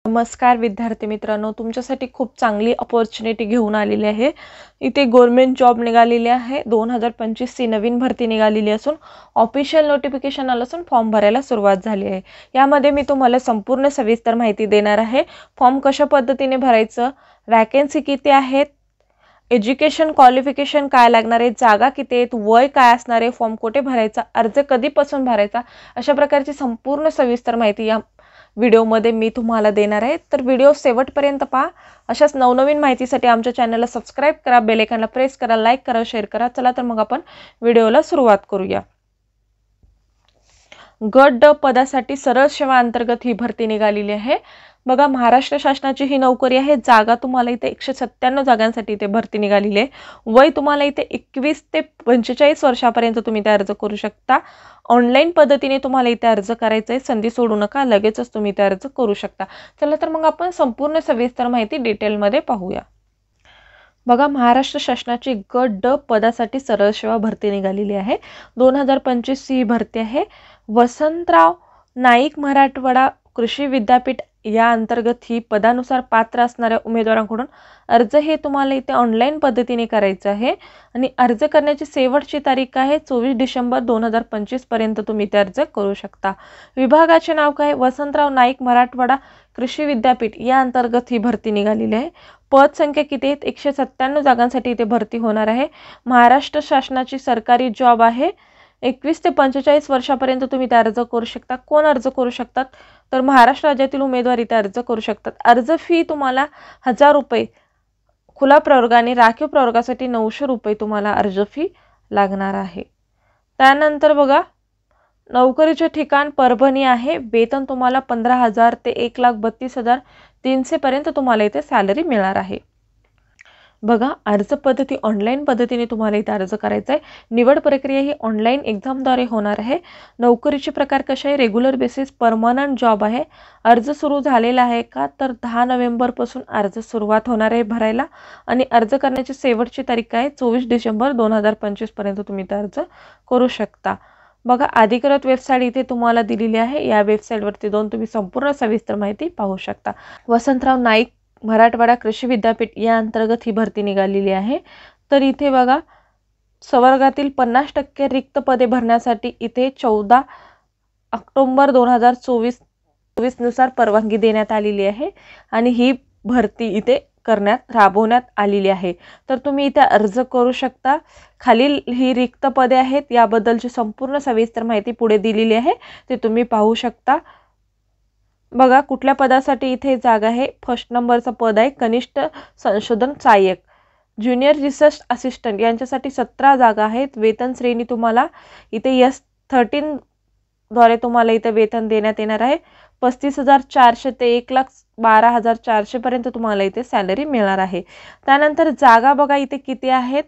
नमस्कार विद्यार्थी मित्रांनो, तुमच्यासाठी खूप चांगली अपॉर्च्युनिटी घेऊन आलेली आहे। इथे गव्हर्नमेंट जॉब निघालेली आहे। 2025 ची नवीन भरती निघालेली असून ऑफिशियल नोटिफिकेशन आलं असून फॉर्म भरायला सुरुवात झाली आहे। यामध्ये मी तुम्हाला संपूर्ण सविस्तर माहिती देणार आहे। फॉर्म कशा पद्धतीने भरायचं, वॅकन्सी किती आहेत, एज्युकेशन क्वालिफिकेशन काय लागणार आहे, जागा किती आहेत, वय काय असणार आहे, फॉर्म कुठे भरायचा, अर्ज कधीपासून भरायचा, अशा प्रकारची संपूर्ण सविस्तर माहिती या व्हिडिओमध्ये मी तुम्हाला देणार आहे। तर व्हिडिओ शेवटपर्यंत पहा। अशाच नवनवीन माहितीसाठी आमच्या चॅनलला सबस्क्राइब करा, बेल आयकॉनला प्रेस करा, लाईक करा, शेअर करा। चला तर मग आपण व्हिडिओला सुरुवात करूया। गट ड पदासाठी सरळ सेवा अंतर्गत ही भरती निघालेली आहे। बघा, महाराष्ट्र शासनाची ही नोकरी आहे। जागा तुम्हाला इथे 197 जागांसाठी इथे भरती निघालेली आहे। वय तुम्हाला इथे 21 ते 45 वर्षापर्यंत तुम्ही इथे अर्ज करू शकता। ऑनलाईन पद्धतीने तुम्हाला इथे अर्ज करायचा आहे, संधी सोडू नका, लगेचच तुम्ही इथे अर्ज करू शकता। चला तर मग आपण संपूर्ण सविस्तर माहिती डिटेलमध्ये पाहूया। बघा, महाराष्ट्र शासनाची गट ड पदासाठी सरळ सेवा भरती निघालेली आहे। 2025 ही भरती आहे। वसंतराव नाईक मराठवाडा कृषी विद्यापीठ या अंतर्गत ही पदानुसार पात्र असणाऱ्या उमेदवारांकडून अर्ज हे तुम्हाला इथे ऑनलाईन पद्धतीने करायचं आहे आणि अर्ज करण्याची शेवटची तारीख आहे 24 डिसेंबर 2025 पर्यंत तुम्ही इथे अर्ज करू शकता। विभागाचे नाव काय, वसंतराव नाईक मराठवाडा कृषी विद्यापीठ या अंतर्गत ही भरती निघालेली आहे। पद संख्या किती आहेत, 197 जागांसाठी इथे भरती होणार आहे। महाराष्ट्र शासनाची सरकारी जॉब आहे। 21 ते 45 वर्षापर्यंत तुम्ही इथे अर्ज करू शकता। कोण अर्ज करू शकतात, तर महाराष्ट्र राज्यातील उमेदवार इथे अर्ज करू शकतात। अर्ज फी तुम्हाला 1000 रुपये, खुला प्रवर्ग आणि राखीव प्रवर्गासाठी 900 रुपये तुम्हाला अर्ज फी लागणार आहे। त्यानंतर बघा, नोकरीचे ठिकाण परभणी आहे। वेतन तुम्हाला 15,000 ते 1,32,300 पर्यंत तुम्हाला इथे सॅलरी मिळणार आहे। बघा, अर्ज पद्धती ऑनलाईन पद्धतीने तुम्हाला इथे अर्ज करायचा आहे। निवड प्रक्रिया ही ऑनलाईन एक्झामद्वारे होणार आहे। नोकरीचे प्रकार कसे आहे, रेग्युलर बेसिस परमनंट जॉब आहे। अर्ज सुरू झालेला आहे का, तर 10 नोव्हेंबर पासून अर्ज सुरुवात होणार आहे भरायला आणि अर्ज करण्याची शेवटची तारीख आहे 24 डिसेंबर 2025 पर्यंत तुम्ही इथे अर्ज करू शकता। बघा, अधिकृत वेबसाईट इथे तुम्हाला दिलेली आहे। या वेबसाईटवरती जाऊन तुम्ही संपूर्ण सविस्तर माहिती पाहू शकता। वसंतराव नाईक मराठवाडा कृषी विद्यापीठ या अंतर्गत ही भरती निघालेली आहे। तर इथे बघा, संवर्गातील 50% रिक्त पदे भरण्यासाठी इथे 14 ऑक्टोबर 2024 नुसार परवानगी देण्यात आलेली आहे आणि ही भरती इथे राबवण्यात आलेली आहे। तर तुम्ही इथे अर्ज करू शकता। खालील ही रिक्त पदे आहेत, याबद्दलची संपूर्ण सविस्तर माहिती पुढे दिलेली आहे, ते तुम्ही पाहू शकता। बघा, कुठल्या पदासाठी इथे जागा आहे, फर्स्ट नंबरचं पद आहे कनिष्ठ संशोधन सहाय्यक, ज्युनियर रिसर्च असिस्टंट यांच्यासाठी 17 जागा आहेत। वेतन श्रेणी तुम्हाला इथे S13 द्वारे तुम्हाला इथे वेतन देण्यात येणार आहे। 35,400 ते 1,12,400 पर्यंत तुम्हाला इथे सॅलरी मिळणार आहे। त्यानंतर जागा बघा इथे किती आहेत,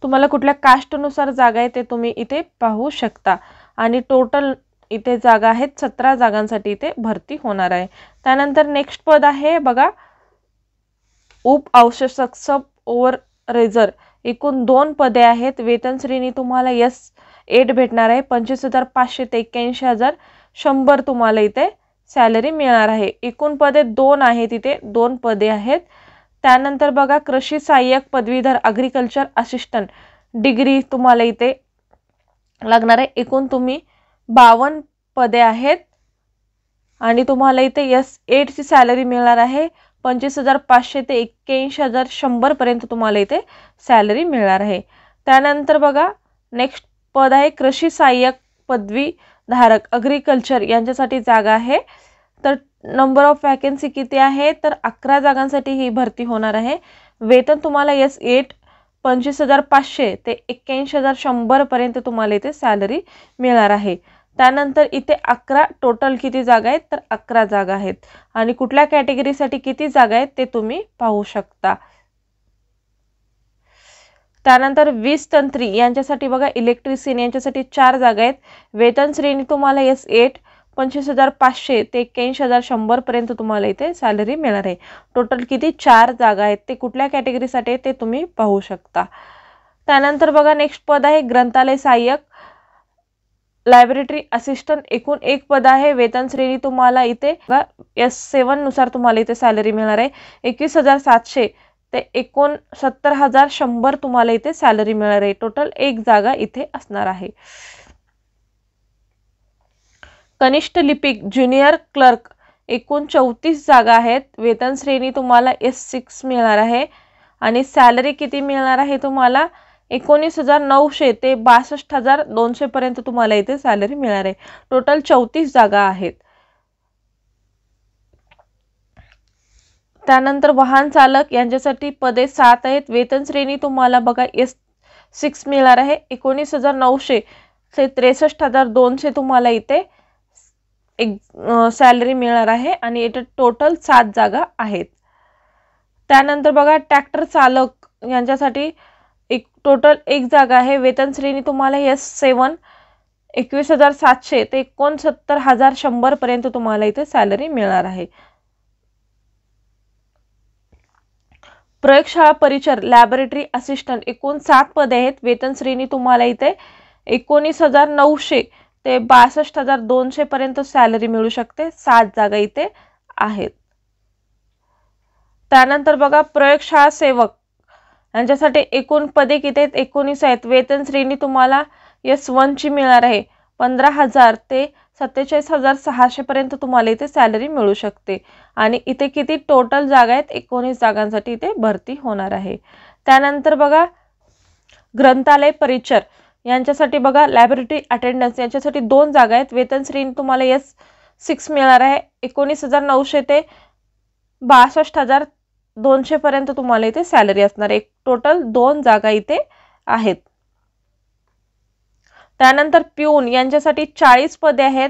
तुम्हाला कुठल्या कास्टनुसार जागा आहे ते तुम्ही इथे पाहू शकता आणि टोटल इथे जागा आहेत 17 जागांसाठी इथे भरती होणार आहे। त्यानंतर नेक्स्ट पद आहे बघा, उप आवश्यक सब ओव्हररेजर, एकूण 2 पदे आहेत। वेतन श्रेणी तुम्हाला S8 भेटणार आहे। 25,500 ते 81,100 तुम्हाला इथे सॅलरी मिळणार आहे। एकूण पदे 2 आहेत, इथे 2 पदे आहेत। त्यानंतर बघा, कृषी सहाय्यक पदवीधर ॲग्रिकल्चर असिस्टंट डिग्री तुम्हाला इथे लागणार आहे। एकूण तुम्ही 52 पदे आहेत आणि तुम्हाला इथे S8 ची सॅलरी मिळणार आहे। 25,500 ते 81,100 पर्यंत तुम्हाला इथे सॅलरी मिळणार आहे। त्यानंतर बघा, नेक्स्ट पद आहे कृषी सहाय्यक पदवीधारक ॲग्रिकल्चर यांच्यासाठी जागा आहे। तर नंबर ऑफ वॅकन्सी किती आहे, तर 11 जागांसाठी ही भरती होणार आहे। वेतन तुम्हाला S8 25,500 ते 81,100 पर्यंत तुम्हाला इथे सॅलरी मिळणार आहे। त्यानंतर इथे 11 टोटल किती जागा आहेत, तर 11 जागा आहेत आणि कुठल्या कॅटेगरीसाठी किती जागा आहेत ते तुम्ही पाहू शकता। त्यानंतर 20 तंत्री यांच्यासाठी बघा, इलेक्ट्रिशियन यांच्यासाठी 4 जागा आहेत। वेतन श्रेणी तुम्हाला S8 25,500 ते 81,100 पर्यंत तुम्हाला इथे सॅलरी मिळणार आहे। टोटल किती 4 जागा आहेत, ते कुठल्या कॅटेगरीसाठी ते तुम्ही पाहू शकता। त्यानंतर बघा, नेक्स्ट पद आहे ग्रंथालय सहाय्यक लॅबोरेटरी असिस्टंट एकूण 1 पद आहे। वेतन श्रेणी तुम्हाला इथे S7 नुसार तुम्हाला इथे सॅलरी मिळणार आहे। 21,700 ते 69,100 तुम्हाला इथे सॅलरी मिळणार आहे। टोटल 1 जागा इथे असणार आहे। कनिष्ठ लिपिक ज्युनियर क्लर्क एकूण 34 जागा आहेत। वेतन श्रेणी तुम्हाला S6 मिळणार आहे आणि सॅलरी किती मिळणार आहे तुम्हाला 19,900 ते 62,200 पर्यंत तुम्हाला इथे सॅलरी मिळणार आहे। टोटल 34 जागा आहेत। त्यानंतर वाहन चालक यांच्यासाठी पदे 7 आहेत। वेतन श्रेणी तुम्हाला बघा S6 मिळणार आहे। 19,900 ते 63,200 तुम्हाला इथे सॅलरी मिळणार आहे आणि इथे टोटल 7 जागा आहेत। त्यानंतर बघा ट्रॅक्टर चालक यांच्यासाठी टोटल 1 जागा आहे। वेतन श्रेणी तुम्हाला S7 21,700 ते 69,100 पर्यंत तुम्हाला इथे सॅलरी मिळणार आहे। प्रयोगशाळा परिचर लॅबोरेटरी असिस्टंट एकूण 7 पदे आहेत। वेतन श्रेणी तुम्हाला इथे 19,900 ते 62,200 पर्यंत सॅलरी मिळू शकते। 7 जागा इथे आहेत। त्यानंतर बघा प्रयोगशाळा सेवक यांच्यासाठी एकूण पदे किती आहेत 19 आहेत। वेतन श्रेणी तुम्हाला S1 ची मिळणार आहे। 15,000 ते 47,600 पर्यंत तुम्हाला इथे सॅलरी मिळू शकते आणि इथे किती टोटल जागा आहेत 19 जागांसाठी इथे भरती होणार आहे। त्यानंतर बघा ग्रंथालय परिचर यांच्यासाठी बघा लॅबोरेटरी अटेंडन्स यांच्यासाठी 2 जागा आहेत। वेतन श्रेणी तुम्हाला S6 मिळणार आहे। 19,900 ते 62,200 पर्यंत तुम्हाला इथे सॅलरी असणार आहे। टोटल 2 जागा इथे आहेत। त्यानंतर पिऊन यांच्यासाठी 40 पदे आहेत।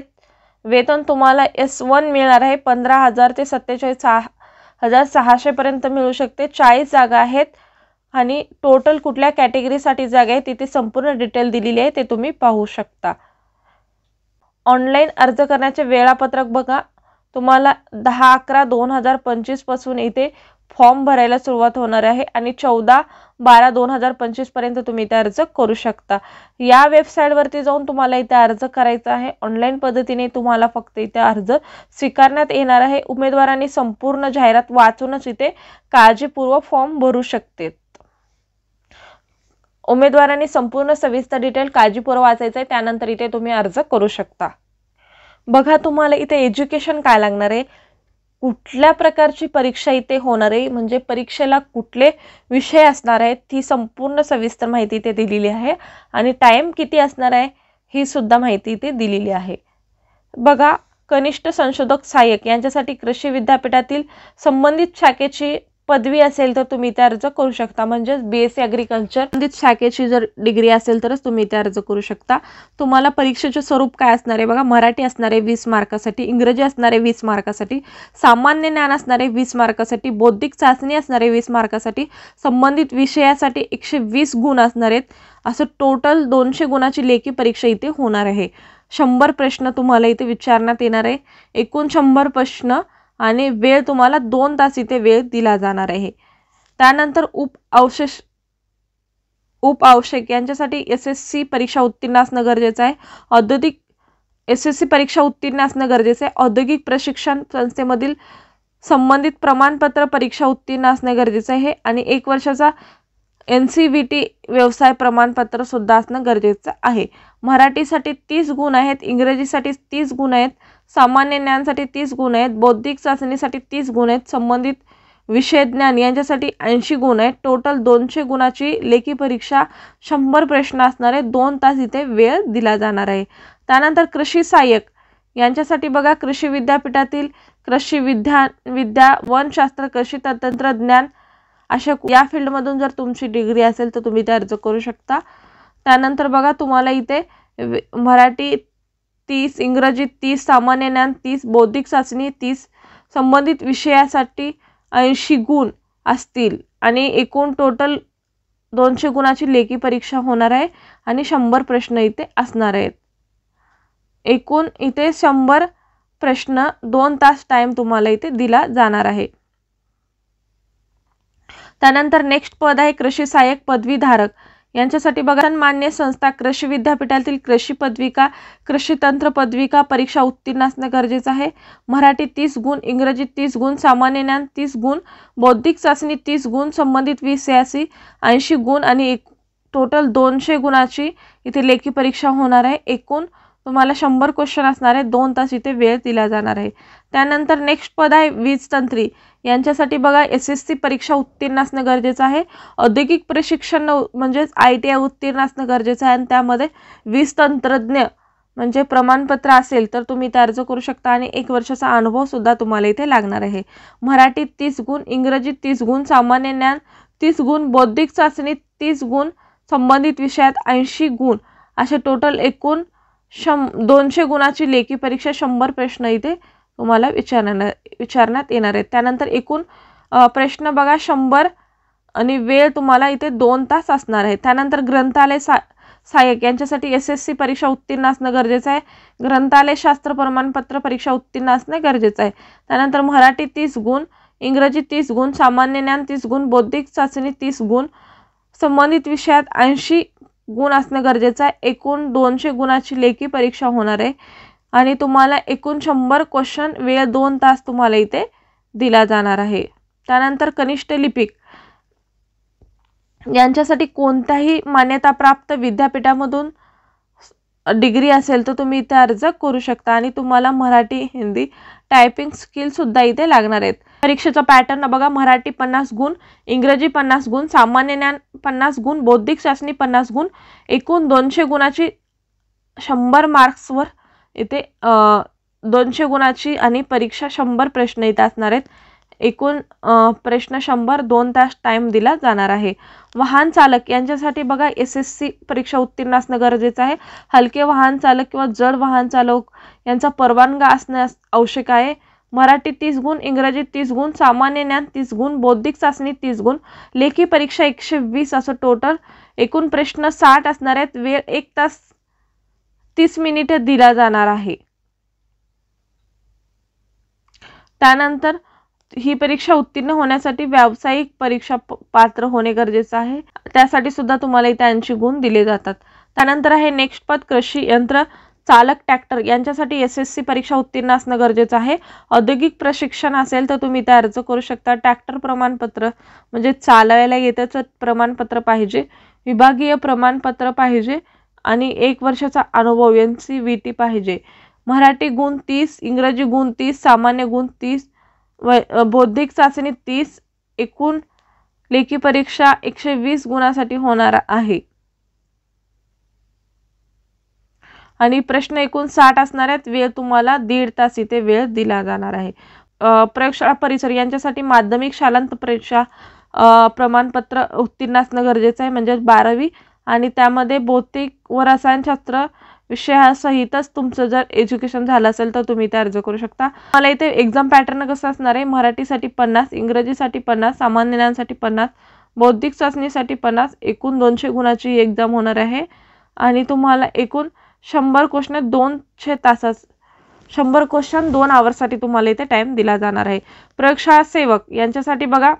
वेतन तुम्हाला S1 मिळणार आहे। 15,000 ते 47,600 पर्यंत मिळू शकते। 40 जागा आहेत आणि टोटल कुठल्या कॅटेगरीसाठी जागा आहे तिथे संपूर्ण डिटेल दिलेली आहे, ते तुम्ही पाहू शकता। ऑनलाईन अर्ज करण्याचे वेळापत्रक बघा तुम्हाला 10/11/2025 पासून इथे फॉर्म भरायला सुरुवात होणार आहे आणि 14/12/2025 पर्यंत तुम्ही इथे अर्ज करू शकता। या वेबसाईटवरती जाऊन तुम्हाला इथे अर्ज करायचा आहे। ऑनलाईन पद्धतीने तुम्हाला फक्त इथे अर्ज स्वीकारण्यात येणार आहे। उमेदवारांनी संपूर्ण जाहिरात वाचूनच इथे काळजीपूर्वक फॉर्म भरू शकते। उमेदवारांनी संपूर्ण सविस्तर डिटेल काळजीपूर्वक वाचायचं आहे, त्यानंतर इथे तुम्ही अर्ज करू शकता। बघा तुम्हाला इथे एज्युकेशन काय लागणार आहे, कुठल्या प्रकारची परीक्षा इथे होणार आहे, म्हणजे परीक्षेला कुठले विषय असणार आहेत ही संपूर्ण सविस्तर माहिती इथे दिलेली आहे आणि टाइम किती असणार आहे ही सुद्धा माहिती इथे दिलेली आहे। बघा कनिष्ठ संशोधक सहाय्यक यांच्यासाठी कृषी विद्यापीठातील संबंधित शाखेची पदवी असेल तर तुम्ही इथे अर्ज करू शकता। म्हणजे BSc ॲग्रिकल्चर संबंधित शाखेची जर डिग्री असेल तरच तुम्ही इथे अर्ज करू शकता। तुम्हाला परीक्षेचे स्वरूप काय असणार आहे बघा, मराठी असणार आहे 20 मार्कासाठी, इंग्रजी असणार आहे 20 मार्कासाठी, सामान्य ज्ञान असणार आहे 20 मार्कासाठी, बौद्धिक चाचणी असणार आहे 20 मार्कासाठी, संबंधित विषयासाठी 120 गुण असणार आहेत। असं टोटल 200 गुणाची लेखी परीक्षा इथे होणार आहे। 100 प्रश्न तुम्हाला इथे विचारण्यात येणार आहे। एकूण 100 प्रश्न आणि वेळ तुम्हाला 2 तास इथे वेळ दिला जाणार आहे। त्यानंतर उप आवश्यक यांच्यासाठी SSC परीक्षा उत्तीर्ण असणं गरजेचं आहे। औद्योगिक SSC परीक्षा उत्तीर्ण असणं गरजेचं आहे। औद्योगिक प्रशिक्षण संस्थेमधील संबंधित प्रमाणपत्र परीक्षा उत्तीर्ण असणे गरजेचं आहे आणि 1 वर्षाचा NCVT व्यवसाय प्रमाणपत्र सुद्धा असणं गरजेचं आहे। मराठीसाठी 30 गुण आहेत, इंग्रजीसाठी 30 गुण आहेत, सामान्य ज्ञानसाठी 30 गुण आहेत, बौद्धिक चाचणीसाठी 30 गुण आहेत, संबंधित विषय ज्ञान यांच्यासाठी 80 गुण आहेत। टोटल 200 गुणाची लेखी परीक्षा 100 प्रश्न असणार आहे। 2 तास इथे वेळ दिला जाणार आहे। त्यानंतर कृषी सहाय्यक यांच्यासाठी बघा कृषी विद्यापीठातील कृषी विद्या वनशास्त्र कृषी तंत्रज्ञान अशा या फील्डमधून जर तुमची डिग्री असेल तर तुम्ही ते अर्ज करू शकता। त्यानंतर बघा तुम्हाला इथे मराठी 30, इंग्रजी 30, सामान्य ज्ञान 30, बौद्धिक चाचणी 30, संबंधित विषयासाठी 80 गुण असतील आणि एकूण टोटल 200 गुणाची लेखी परीक्षा होणार आहे आणि 100 प्रश्न इथे असणार आहेत। एकूण इथे 100 प्रश्न 2 तास टाइम तुम्हाला इथे दिला जाणार आहे। त्यानंतर नेक्स्ट पद आहे कृषी सहाय्यक पदवीधारक यांच्यासाठी बघा मान्य संस्था कृषी विद्यापीठातील कृषी पदविका कृषी तंत्र पदविका परीक्षा उत्तीर्ण असणे गरजेचं आहे। मराठी 30 गुण, इंग्रजी 30 गुण, सामान्य ज्ञान 30 गुण, बौद्धिक चाचणी 30 गुण, संबंधित विषयाची 80 गुण आणि टोटल 200 गुणाची इथे लेखी परीक्षा होणार आहे। एकूण तुम्हाला 100 क्वेश्चन असणार आहे, 2 तास इथे वेळ दिला जाणार आहे। त्यानंतर नेक्स्ट पद आहे वीज तंत्री। यांच्यासाठी बघा SSC परीक्षा उत्तीर्ण असणे गरजेचं आहे। औद्योगिक प्रशिक्षण म्हणजे ITI उत्तीर्ण असणे गरजेचं आहे आणि त्यामध्ये वीज तंत्रज्ञ म्हणजे प्रमाणपत्र असेल तर तुम्ही ते अर्ज करू शकता आणि 1 वर्षाचा अनुभव सुद्धा तुम्हाला इथे लागणार आहे। मराठी 30 गुण, इंग्रजी 30 गुण, सामान्य ज्ञान 30 गुण, बौद्धिक चाचणी 30 गुण, संबंधित विषयात 80 गुण असे टोटल एकूण 200 गुणाची लेखी परीक्षा 100 प्रश्न इथे तुम्हाला विचारण्यात येणार आहेत। त्यानंतर एकूण प्रश्न बघा 100 आणि वेळ तुम्हाला इथे 2 तास असणार आहे। त्यानंतर ग्रंथालय सहाय्यक यांच्यासाठी SSC परीक्षा उत्तीर्ण असणे गरजेचं आहे। ग्रंथालय शास्त्र प्रमाणपत्र परीक्षा उत्तीर्ण असणे गरजेचं आहे। त्यानंतर मराठी 30 गुण, इंग्रजी 30 गुण, सामान्य ज्ञान 30 गुण, बौद्धिक चाचणी 30 गुण, संबंधित विषयात 80 गुण असणे गरजेचं आहे। एकूण 200 गुणाची लेखी परीक्षा होणार आहे आणि तुम्हाला एकूण 100 क्वेश्चन, वेळ 2 तास तुम्हाला इथे दिला जाणार आहे। त्यानंतर कनिष्ठ लिपिक यांच्यासाठी कोणत्याही मान्यताप्राप्त विद्यापीठामधून डिग्री असेल तर तुम्ही इथे अर्ज करू शकता आणि तुम्हाला मराठी हिंदी टायपिंग स्किल सुद्धा इथे लागणार आहेत। परीक्षेचा पॅटर्न बघा मराठी 50 गुण, इंग्रजी 50 गुण, सामान्य ज्ञान 50 गुण, बौद्धिक चाचणी 50 गुण, एकूण 200 गुणाची 100 मार्क्सवर इथे 200 गुणाची आणि परीक्षा 100 प्रश्न इथे असणार आहेत। एकूण प्रश्न 100, 2 तास टाइम दिला जाणार आहे। वाहन चालक यांच्यासाठी बघा SSC परीक्षा उत्तीर्ण असणे गरजेचं आहे। हलके वाहन चालक किंवा जड वाहन चालक यांचा परवानगा असणे आवश्यक आहे। मराठी 30 गुण, इंग्रजी 30 गुण, सामान्य ज्ञान 30 गुण, बौद्धिक चाचणी 30 गुण, लेखी परीक्षा 120 असं टोटल एकूण प्रश्न 60 असणार आहेत। वेळ 1 तास 30 मिनिटे दिला जाणार आहे। त्यानंतर ही परीक्षा उत्तीर्ण होण्यासाठी व्यावसायिक परीक्षा पात्र होणे गरजेचं आहे, त्यासाठी सुद्धा तुम्हाला इथे 80 गुण दिले जातात। त्यानंतर आहे नेक्स्ट पद कृषी यंत्र चालक ट्रॅक्टर यांच्यासाठी SSC परीक्षा उत्तीर्ण असणं गरजेचं आहे। औद्योगिक प्रशिक्षण असेल तर तुम्ही ते अर्ज करू शकता। ट्रॅक्टर प्रमाणपत्र म्हणजे चालवायला येत्याचं प्रमाणपत्र पाहिजे, विभागीय प्रमाणपत्र पाहिजे आणि 1 वर्षाचा अनुभव NCVT पाहिजे। मराठी गुण 30, इंग्रजी गुण 30, सामान्य गुण 30, बौद्धिक चाचणी 30, एकूण लेखी परीक्षा 120 गुणासाठी होणार आहे आणि प्रश्न एकूण 60 असणार आहेत। वेळ तुम्हाला 1.5 तास इथे वेळ दिला जाणार आहे। प्रयोगशाळा परिसर यांच्यासाठी माध्यमिक शालांत परीक्षा प्रमाणपत्र उत्तीर्ण असणं गरजेचं आहे म्हणजे 12वी आणि त्यामध्ये भौतिक व रसायनशास्त्र विषयासहितच तुमचं जर एज्युकेशन झालं असेल तर तुम्ही ते अर्ज करू शकता। मला इथे एक्झाम पॅटर्न कसं असणार आहे मराठीसाठी 50, इंग्रजीसाठी 50, सामान्य ज्ञानसाठी 50, बौद्धिक चाचणीसाठी 50, एकूण 200 गुणाची एक्झाम होणार आहे आणि तुम्हाला एकूण 100 क्वेश्चन 200 तासात 100 क्वेश्चन 2 आवरसाठी तुम्हाला इथे टाइम दिला जाणार आहे। प्रयोगशाळा सेवक यांच्यासाठी बघा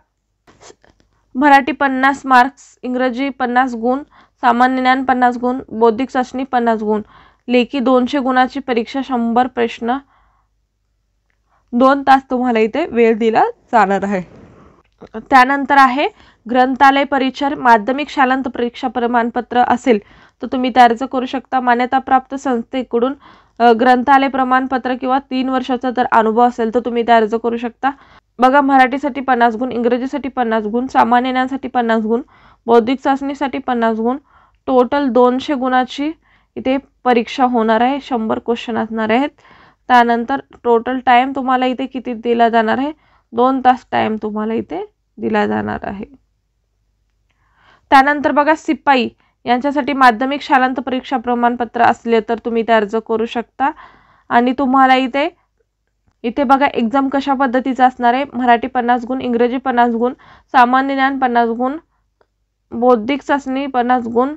मराठी 50 मार्क्स, इंग्रजी 50 गुण, सामान्य ज्ञान 50 गुण, बौद्धिक चाचणी 50 गुण, लेखी 200 गुणाची परीक्षा 100 प्रश्न 2 तास तुम्हाला इथे वेळ दिला जाणार आहे। त्यानंतर आहे ग्रंथालय परिचर माध्यमिक शालांत परीक्षा प्रमाणपत्र असेल तर तुम्ही ते अर्ज करू शकता। मान्यताप्राप्त संस्थेकडून ग्रंथालय प्रमाणपत्र किंवा 3 वर्षाचा जर अनुभव असेल तर तुम्ही ते अर्ज करू शकता। बघा मराठीसाठी 50 गुण, इंग्रजीसाठी 50 गुण, सामान्य ज्ञानासाठी 50 गुण, बौद्धिक चाचणीसाठी 50 गुण, टोटल 200 गुणाची इथे परीक्षा होणार आहे। 100 क्वेश्चन असणार आहेत। त्यानंतर टोटल टाइम तुम्हाला इथे किती दिला जाणार आहे 2 तास टाइम तुम्हाला इथे दिला जाणार आहे। त्यानंतर बघा सिपाई यांच्यासाठी माध्यमिक शालांत परीक्षा प्रमाणपत्र असले तर तुम्ही ते अर्ज करू शकता आणि तुम्हाला इथे बघा एक्झाम कशा पद्धतीचा असणार आहे मराठी 50 गुण, इंग्रजी 50 गुण, सामान्य ज्ञान 50 गुण, बौद्धिक चाचणी 50 गुण,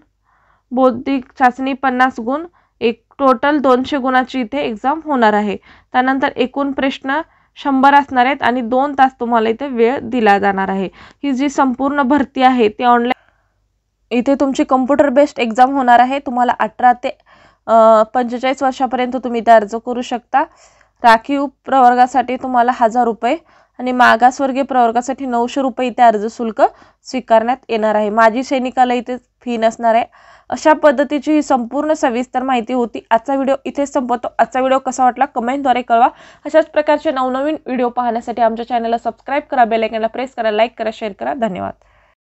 बौद्धिक चाचणी 50 गुण, एक टोटल 200 गुणाची इथे एक्झाम होणार आहे। त्यानंतर एकूण प्रश्न 100 असणार आहेत आणि 2 तास तुम्हाला इथे वेळ दिला जाणार आहे। ही जी संपूर्ण भरती आहे ती ऑनलाईन इथे तुमची कम्प्युटर बेस्ड एक्झाम होणार आहे। तुम्हाला 18 ते 45 वर्षापर्यंत तुम्ही इथे अर्ज करू शकता। राखीव प्रवर्गासाठी तुम्हाला 1000 रुपये आणि मागासवर्गीय प्रवर्गासाठी 900 रुपये इथे अर्ज शुल्क स्वीकारण्यात येणार आहे। माजी सैनिकाला इथे फी नसणार आहे। अशा पद्धतीची ही संपूर्ण सविस्तर माहिती होती। आजचा व्हिडिओ इथेच संपवतो। आजचा व्हिडिओ कसा वाटला कमेंटद्वारे कळवा। अशाच प्रकारचे नवनवीन व्हिडिओ पाहण्यासाठी आमच्या चॅनलला सबस्क्राइब करा, बेल आयकॉनला प्रेस करा, लाईक करा, शेअर करा। धन्यवाद।